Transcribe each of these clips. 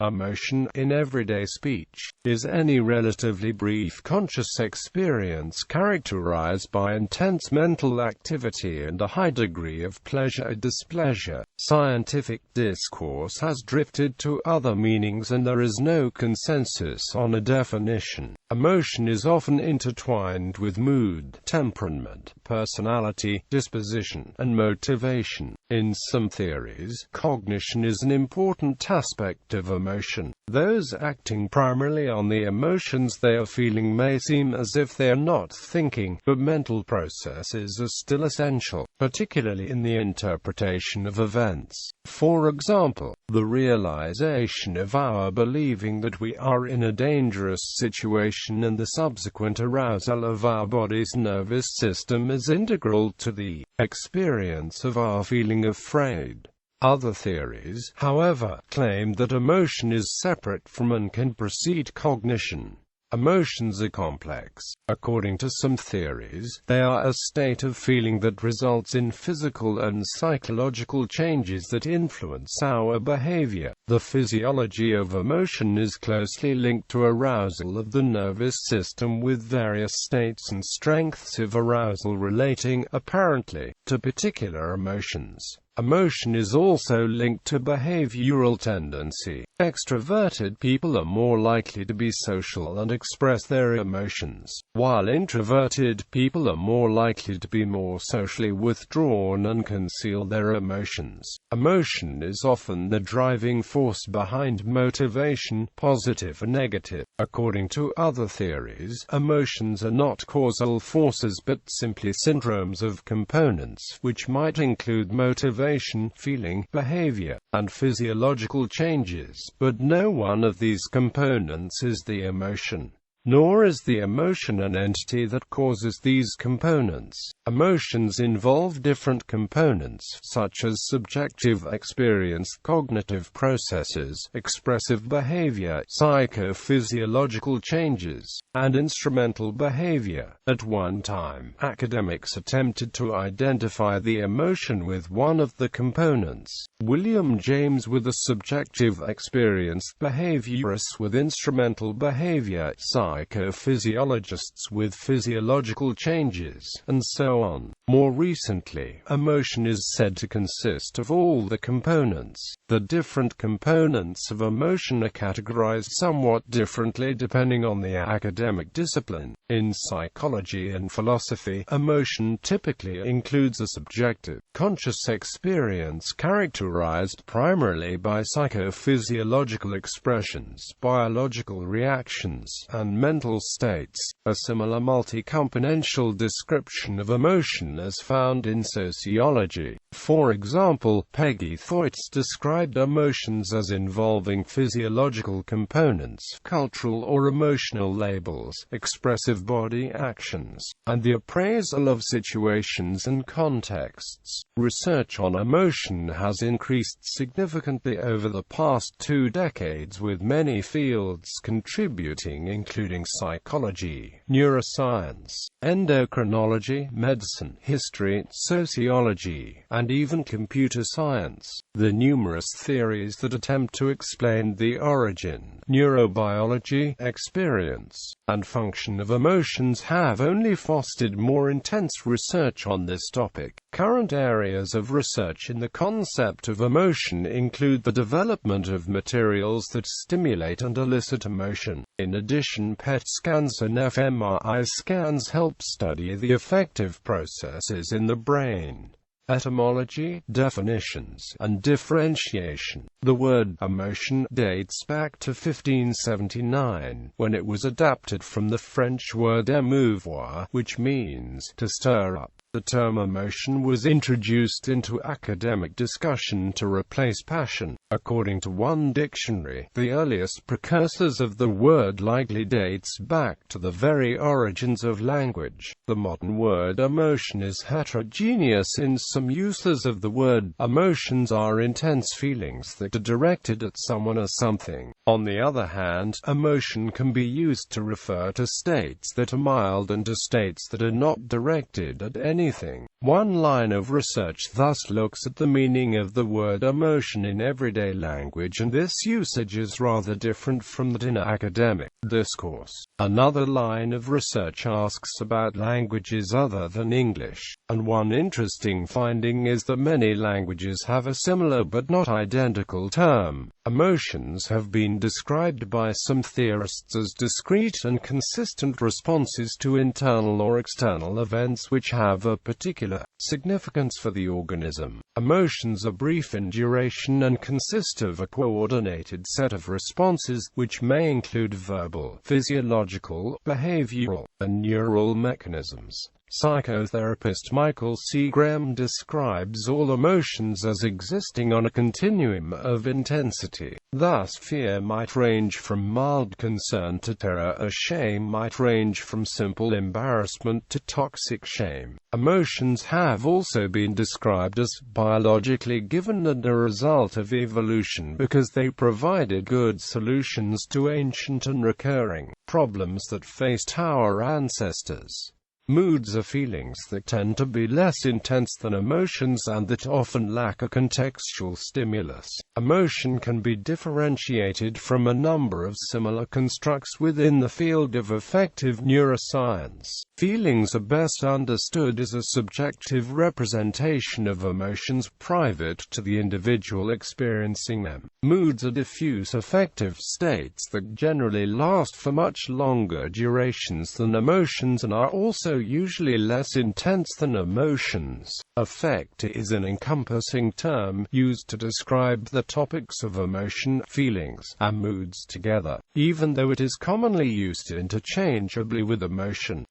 Emotion, in everyday speech, is any relatively brief conscious experience characterized by intense mental activity and a high degree of pleasure or displeasure. Scientific discourse has drifted to other meanings and there is no consensus on a definition. Emotion is often intertwined with mood, temperament, personality, disposition, and motivation. In some theories, cognition is an important aspect of emotion. Those acting primarily on the emotions they are feeling may seem as if they are not thinking, but mental processes are still essential, particularly in the interpretation of events. For example, the realization of our believing that we are in a dangerous situation and the subsequent arousal of our body's nervous system is integral to the experience of our feeling afraid. Other theories, however, claim that emotion is separate from and can precede cognition. Emotions are complex. According to some theories, they are a state of feeling that results in physical and psychological changes that influence our behavior. The physiology of emotion is closely linked to arousal of the nervous system, with various states and strengths of arousal relating, apparently, to particular emotions. Emotion is also linked to behavioral tendency. Extroverted people are more likely to be social and express their emotions, while introverted people are more likely to be more socially withdrawn and conceal their emotions. Emotion is often the driving force behind motivation, positive and negative. According to other theories, emotions are not causal forces but simply syndromes of components, which might include motivation, feeling, behavior, and physiological changes, but no one of these components is the emotion. Nor is the emotion an entity that causes these components. Emotions involve different components, such as subjective experience, cognitive processes, expressive behavior, psychophysiological changes, and instrumental behavior. At one time, academics attempted to identify the emotion with one of the components. William James with a subjective experience, behaviorists with instrumental behavior, psychophysiologists with physiological changes, and so on. More recently, emotion is said to consist of all the components. The different components of emotion are categorized somewhat differently depending on the academic discipline. In psychology and philosophy, emotion typically includes a subjective, conscious experience characterized primarily by psychophysiological expressions, biological reactions, and mental states. A similar multi-componential description of emotion is found in sociology. For example, Peggy Thoits described emotions as involving physiological components, cultural or emotional labels, expressive body actions, and the appraisal of situations and contexts. Research on emotion has increased significantly over the past 2 decades, with many fields contributing, including psychology, neuroscience, endocrinology, medicine, history, sociology, and even computer science. The numerous theories that attempt to explain the origin, neurobiology, experience, and function of emotions have only fostered more intense research on this topic. Current areas of research in the concept of emotion include the development of materials that stimulate and elicit emotion. In addition, PET scans and fMRI scans help study the affective processes in the brain. Etymology, definitions, and differentiation. The word emotion dates back to 1579, when it was adapted from the French word émouvoir, which means to stir up. The term emotion was introduced into academic discussion to replace passion. According to one dictionary, the earliest precursors of the word likely dates back to the very origins of language. The modern word emotion is heterogeneous in some uses of the word. Emotions are intense feelings that are directed at someone or something, On the other hand, emotion can be used to refer to states that are mild and to states that are not directed at anything. One line of research thus looks at the meaning of the word emotion in everyday language, and this usage is rather different from that in academic discourse. Another line of research asks about languages other than English, and one interesting finding is that many languages have a similar but not identical term. Emotions have been described by some theorists as discrete and consistent responses to internal or external events which have a particular significance for the organism. Emotions are brief in duration and consist of a coordinated set of responses, which may include verbal, physiological, behavioral, and neural mechanisms. Psychotherapist Michael C. Graham describes all emotions as existing on a continuum of intensity. Thus, fear might range from mild concern to terror, or shame might range from simple embarrassment to toxic shame. Emotions have also been described as biologically given and a result of evolution because they provided good solutions to ancient and recurring problems that faced our ancestors. Moods are feelings that tend to be less intense than emotions and that often lack a contextual stimulus. Emotion can be differentiated from a number of similar constructs within the field of affective neuroscience. Feelings are best understood as a subjective representation of emotions private to the individual experiencing them. Moods are diffuse affective states that generally last for much longer durations than emotions and are also usually less intense than emotions. Affect is an encompassing term used to describe the topics of emotion, feelings, and moods together, even though it is commonly used interchangeably with emotion.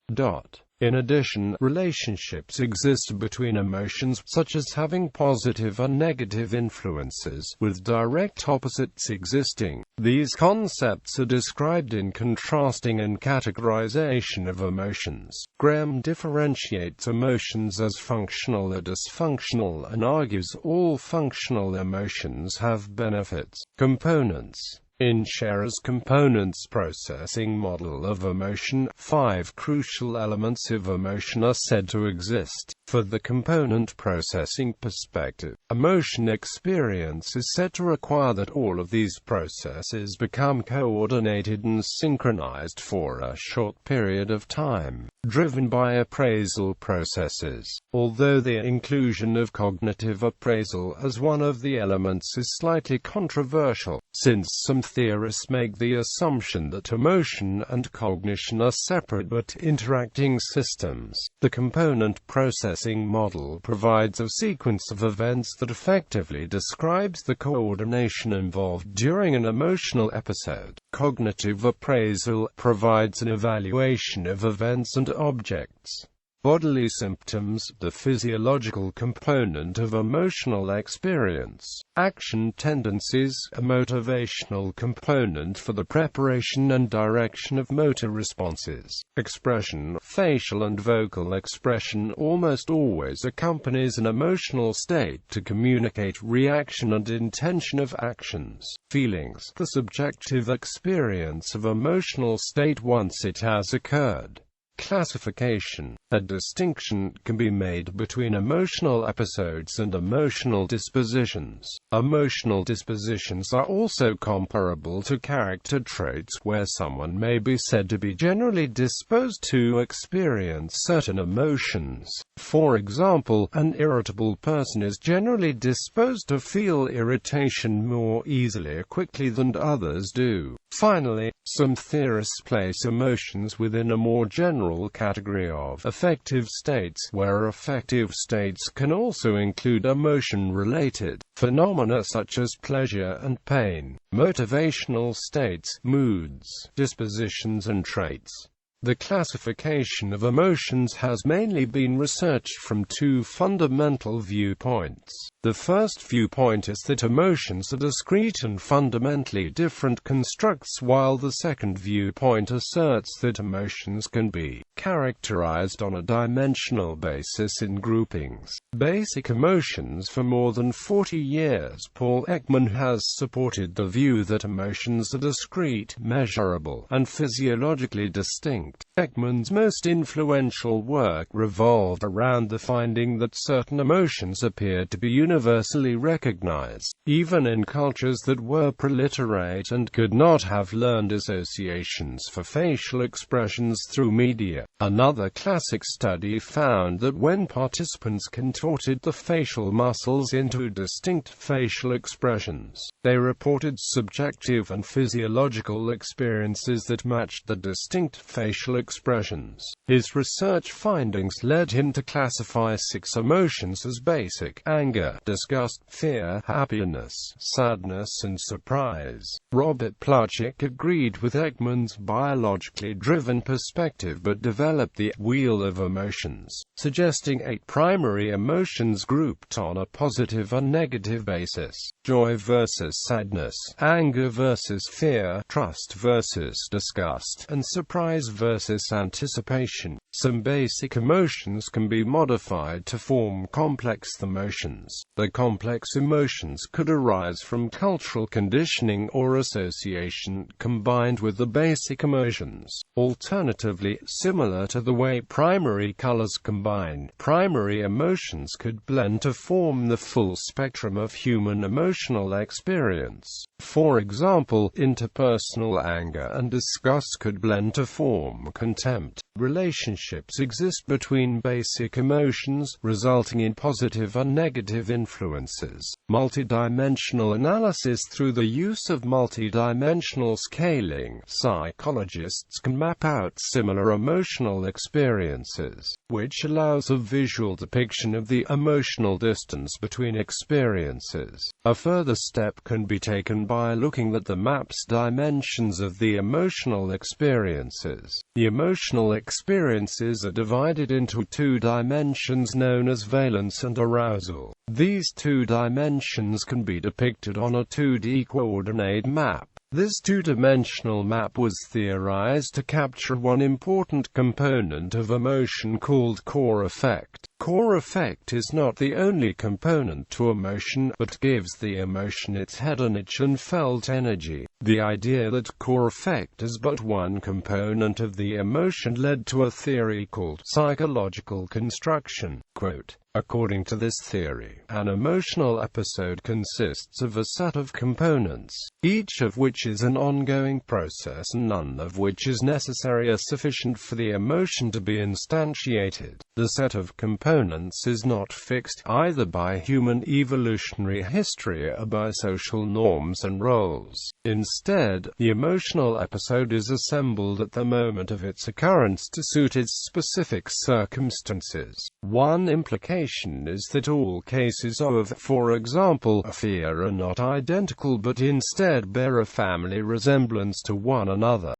In addition, relationships exist between emotions, such as having positive and negative influences, with direct opposites existing. These concepts are described in contrasting and categorization of emotions. Graham differentiates emotions as functional or dysfunctional and argues all functional emotions have benefits. Components. In Scherer's components processing model of emotion, 5 crucial elements of emotion are said to exist. For the component processing perspective, emotion experience is said to require that all of these processes become coordinated and synchronized for a short period of time, driven by appraisal processes. Although the inclusion of cognitive appraisal as one of the elements is slightly controversial, since some theorists make the assumption that emotion and cognition are separate but interacting systems, the component processing model provides a sequence of events that effectively describes the coordination involved during an emotional episode. Cognitive appraisal provides an evaluation of events and objects. Bodily symptoms, the physiological component of emotional experience. Action tendencies, a motivational component for the preparation and direction of motor responses. Expression, facial and vocal expression almost always accompanies an emotional state to communicate reaction and intention of actions. Feelings, the subjective experience of emotional state once it has occurred. Classification. A distinction can be made between emotional episodes and emotional dispositions. Emotional dispositions are also comparable to character traits, where someone may be said to be generally disposed to experience certain emotions. For example, an irritable person is generally disposed to feel irritation more easily or quickly than others do. Finally, some theorists place emotions within a more general category of affective states, where affective states can also include emotion-related phenomena such as pleasure and pain, motivational states, moods, dispositions and traits. The classification of emotions has mainly been researched from two fundamental viewpoints. The first viewpoint is that emotions are discrete and fundamentally different constructs, while the second viewpoint asserts that emotions can be characterized on a dimensional basis in groupings. Basic emotions. For more than 40 years, Paul Ekman has supported the view that emotions are discrete, measurable, and physiologically distinct. Ekman's most influential work revolved around the finding that certain emotions appeared to be universally recognized, even in cultures that were preliterate and could not have learned associations for facial expressions through media. Another classic study found that when participants contorted the facial muscles into distinct facial expressions, they reported subjective and physiological experiences that matched the distinct facial expressions. His research findings led him to classify 6 emotions as basic: anger, disgust, fear, happiness, sadness, and surprise. Robert Plutchik agreed with Ekman's biologically driven perspective but developed the wheel of emotions, suggesting 8 primary emotions grouped on a positive and negative basis: joy versus sadness, anger versus fear, trust versus disgust, and surprise versus anticipation. Some basic emotions can be modified to form complex emotions. The complex emotions could arise from cultural conditioning or association combined with the basic emotions. Alternatively, similar to the way primary colors combine, primary emotions could blend to form the full spectrum of human emotional experience. For example, interpersonal anger and disgust could blend to form contempt. Relationships exist between basic emotions, resulting in positive and negative influences. Multidimensional analysis. Through the use of multidimensional scaling, psychologists can map out similar emotional experiences, which allows a visual depiction of the emotional distance between experiences. A further step can be taken by looking at the map's dimensions of the emotional experiences. The emotional experiences are divided into 2 dimensions known as valence and arousal. These 2 dimensions can be depicted on a 2D coordinate map. This 2-dimensional map was theorized to capture one important component of emotion called core affect. Core affect is not the only component to emotion, but gives the emotion its hedonic and felt energy. The idea that core affect is but one component of the emotion led to a theory called psychological construction. Quote, according to this theory, an emotional episode consists of a set of components, each of which is an ongoing process and none of which is necessary or sufficient for the emotion to be instantiated. The set of components is not fixed, either by human evolutionary history or by social norms and roles. Instead, the emotional episode is assembled at the moment of its occurrence to suit its specific circumstances. One implication is that all cases of, for example, fear are not identical but instead bear a family resemblance to one another.